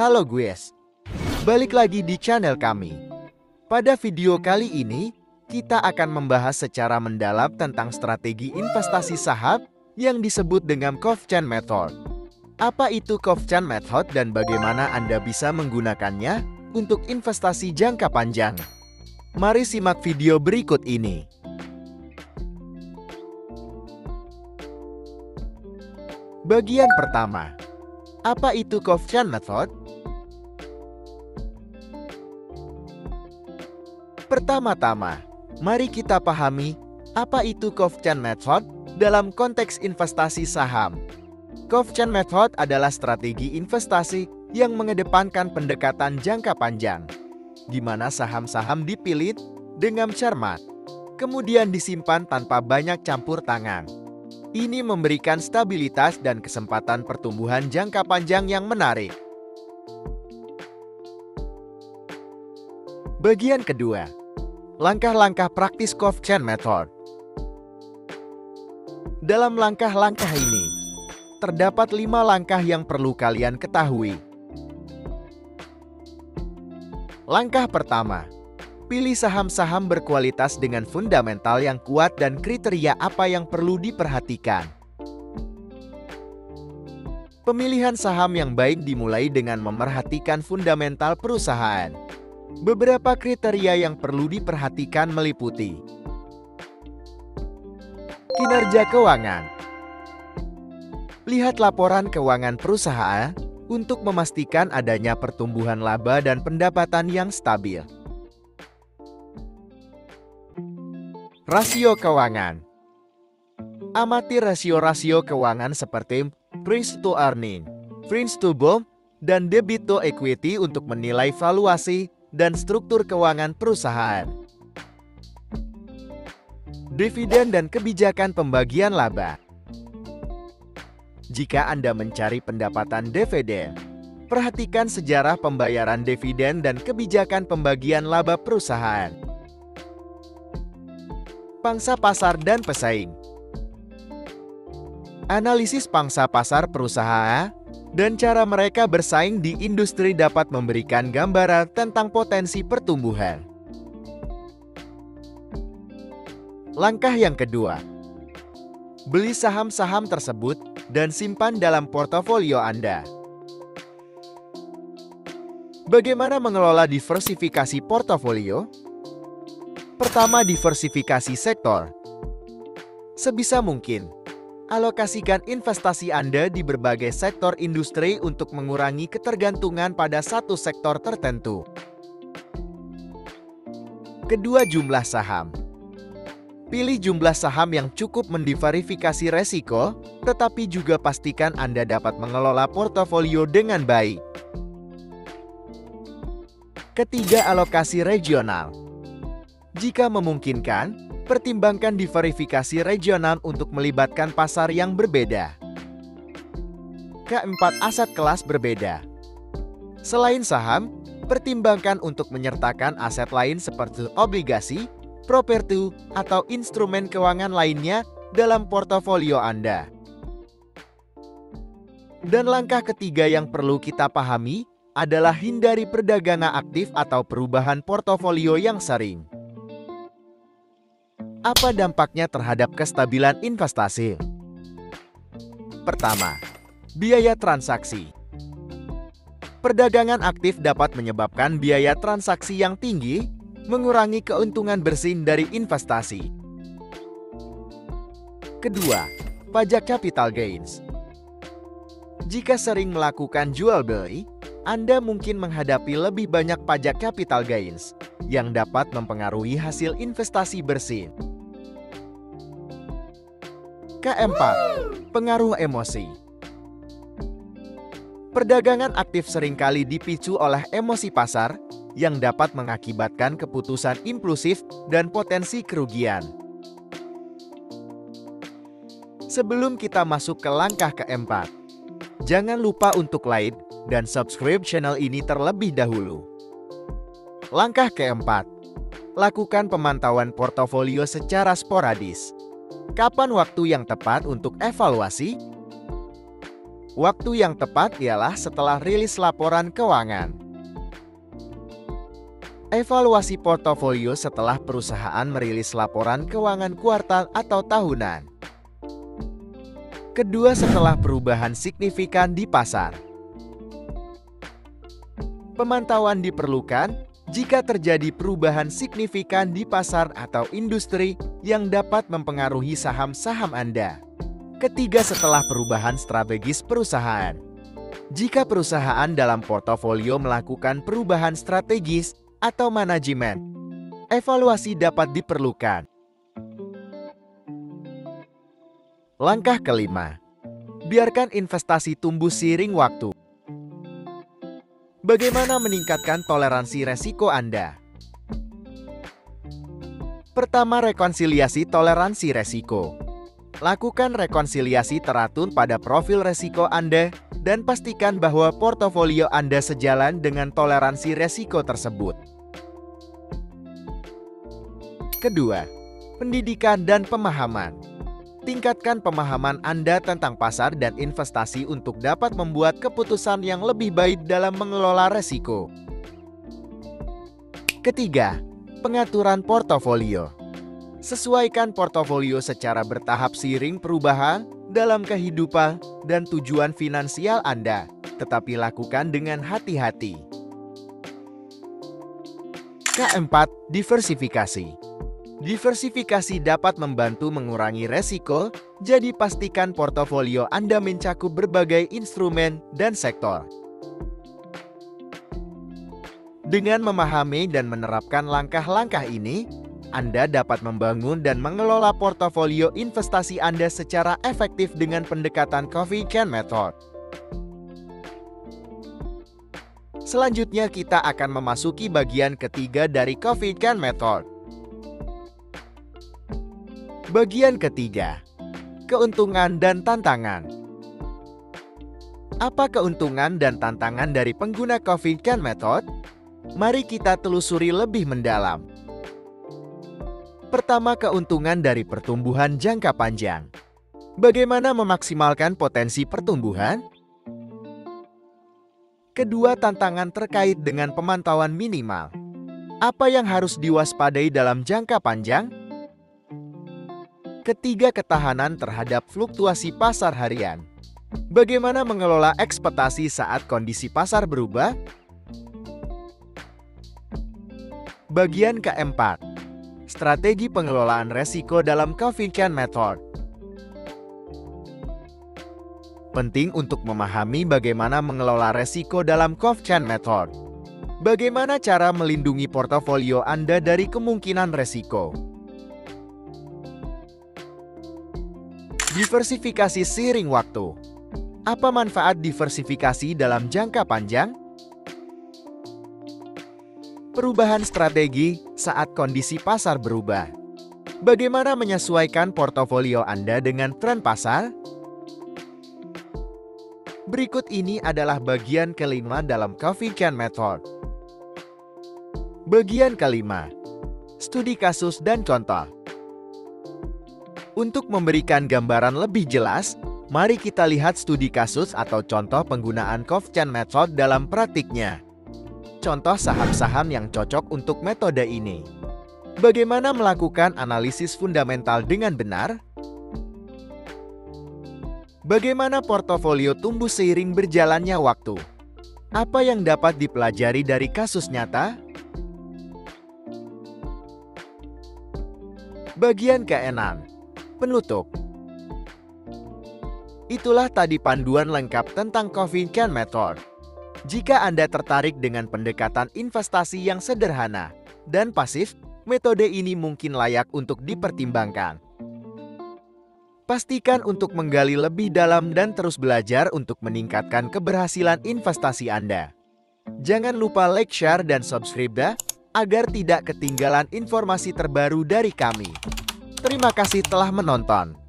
Halo guys, balik lagi di channel kami. Pada video kali ini, kita akan membahas secara mendalam tentang strategi investasi saham yang disebut dengan Kofchan Method. Apa itu Kofchan Method dan bagaimana Anda bisa menggunakannya untuk investasi jangka panjang? Mari simak video berikut ini. Bagian pertama, apa itu Kofchan Method? Pertama-tama, mari kita pahami apa itu Kofchan Method dalam konteks investasi saham. Kofchan Method adalah strategi investasi yang mengedepankan pendekatan jangka panjang, di mana saham-saham dipilih dengan cermat, kemudian disimpan tanpa banyak campur tangan. Ini memberikan stabilitas dan kesempatan pertumbuhan jangka panjang yang menarik. Bagian kedua, langkah-langkah praktis Kofchan Method. Dalam langkah-langkah ini, terdapat 5 langkah yang perlu kalian ketahui. Langkah pertama, pilih saham-saham berkualitas dengan fundamental yang kuat dan kriteria apa yang perlu diperhatikan. Pemilihan saham yang baik dimulai dengan memerhatikan fundamental perusahaan. Beberapa kriteria yang perlu diperhatikan meliputi kinerja keuangan. Lihat laporan keuangan perusahaan untuk memastikan adanya pertumbuhan laba dan pendapatan yang stabil. Rasio keuangan. Amati rasio-rasio keuangan seperti price to earning, price to book, dan debit to equity untuk menilai valuasi dan struktur keuangan perusahaan. Dividen dan kebijakan pembagian laba. Jika Anda mencari pendapatan dividen, perhatikan sejarah pembayaran dividen dan kebijakan pembagian laba perusahaan. Pangsa pasar dan pesaing. Analisis pangsa pasar perusahaan dan cara mereka bersaing di industri dapat memberikan gambaran tentang potensi pertumbuhan. Langkah yang kedua, beli saham-saham tersebut dan simpan dalam portofolio Anda. Bagaimana mengelola diversifikasi portofolio? Pertama, diversifikasi sektor. Sebisa mungkin, alokasikan investasi Anda di berbagai sektor industri untuk mengurangi ketergantungan pada satu sektor tertentu. Kedua, jumlah saham. Pilih jumlah saham yang cukup mendiverifikasi resiko, tetapi juga pastikan Anda dapat mengelola portofolio dengan baik. Ketiga, alokasi regional. Jika memungkinkan, pertimbangkan diverifikasi regional untuk melibatkan pasar yang berbeda. Keempat, aset kelas berbeda. Selain saham, pertimbangkan untuk menyertakan aset lain seperti obligasi, properti, atau instrumen keuangan lainnya dalam portofolio Anda. Dan langkah ketiga yang perlu kita pahami adalah hindari perdagangan aktif atau perubahan portofolio yang sering. Apa dampaknya terhadap kestabilan investasi? Pertama, biaya transaksi. Perdagangan aktif dapat menyebabkan biaya transaksi yang tinggi, mengurangi keuntungan bersih dari investasi. Kedua, pajak capital gains. Jika sering melakukan jual beli, Anda mungkin menghadapi lebih banyak pajak capital gains yang dapat mempengaruhi hasil investasi bersih. Keempat, pengaruh emosi. Perdagangan aktif seringkali dipicu oleh emosi pasar yang dapat mengakibatkan keputusan impulsif dan potensi kerugian. Sebelum kita masuk ke langkah keempat, jangan lupa untuk like dan subscribe channel ini terlebih dahulu. Langkah keempat, lakukan pemantauan portofolio secara sporadis. Kapan waktu yang tepat untuk evaluasi? Waktu yang tepat ialah setelah rilis laporan keuangan. Evaluasi portofolio setelah perusahaan merilis laporan keuangan kuartal atau tahunan. Kedua, setelah perubahan signifikan di pasar. Pemantauan diperlukan jika terjadi perubahan signifikan di pasar atau industri yang dapat mempengaruhi saham-saham Anda. Ketiga, setelah perubahan strategis perusahaan. Jika perusahaan dalam portofolio melakukan perubahan strategis atau manajemen, evaluasi dapat diperlukan. Langkah kelima, biarkan investasi tumbuh seiring waktu. Bagaimana meningkatkan toleransi resiko Anda? Pertama, rekonsiliasi toleransi resiko. Lakukan rekonsiliasi teratur pada profil resiko Anda dan pastikan bahwa portofolio Anda sejalan dengan toleransi resiko tersebut. Kedua, pendidikan dan pemahaman. Tingkatkan pemahaman Anda tentang pasar dan investasi untuk dapat membuat keputusan yang lebih baik dalam mengelola resiko. Ketiga, pengaturan portofolio. Sesuaikan portofolio secara bertahap seiring perubahan dalam kehidupan dan tujuan finansial Anda, tetapi lakukan dengan hati-hati. Keempat, diversifikasi. Diversifikasi dapat membantu mengurangi resiko, jadi pastikan portofolio Anda mencakup berbagai instrumen dan sektor. Dengan memahami dan menerapkan langkah-langkah ini, Anda dapat membangun dan mengelola portofolio investasi Anda secara efektif dengan pendekatan Coffee Can Method. Selanjutnya kita akan memasuki bagian ketiga dari Coffee Can Method. Bagian ketiga, keuntungan dan tantangan. Apa keuntungan dan tantangan dari pengguna Coffee Can Method? Mari kita telusuri lebih mendalam. Pertama, keuntungan dari pertumbuhan jangka panjang. Bagaimana memaksimalkan potensi pertumbuhan? Kedua, tantangan terkait dengan pemantauan minimal. Apa yang harus diwaspadai dalam jangka panjang? Ketiga, ketahanan terhadap fluktuasi pasar harian. Bagaimana mengelola ekspektasi saat kondisi pasar berubah? Bagian keempat, strategi pengelolaan resiko dalam Coffee Can Method. Penting untuk memahami bagaimana mengelola resiko dalam Coffee Can Method. Bagaimana cara melindungi portofolio Anda dari kemungkinan resiko? Diversifikasi seiring waktu. Apa manfaat diversifikasi dalam jangka panjang? Perubahan strategi saat kondisi pasar berubah. Bagaimana menyesuaikan portofolio Anda dengan tren pasar? Berikut ini adalah bagian kelima dalam Coffee Can Method. Bagian kelima, studi kasus dan contoh. Untuk memberikan gambaran lebih jelas, mari kita lihat studi kasus atau contoh penggunaan Coffee Can Method dalam praktiknya. Contoh saham-saham yang cocok untuk metode ini. Bagaimana melakukan analisis fundamental dengan benar? Bagaimana portofolio tumbuh seiring berjalannya waktu? Apa yang dapat dipelajari dari kasus nyata? Bagian keenam, penutup. Itulah tadi panduan lengkap tentang Coffee Can Method. Jika Anda tertarik dengan pendekatan investasi yang sederhana dan pasif, metode ini mungkin layak untuk dipertimbangkan. Pastikan untuk menggali lebih dalam dan terus belajar untuk meningkatkan keberhasilan investasi Anda. Jangan lupa like, share, dan subscribe agar tidak ketinggalan informasi terbaru dari kami. Terima kasih telah menonton.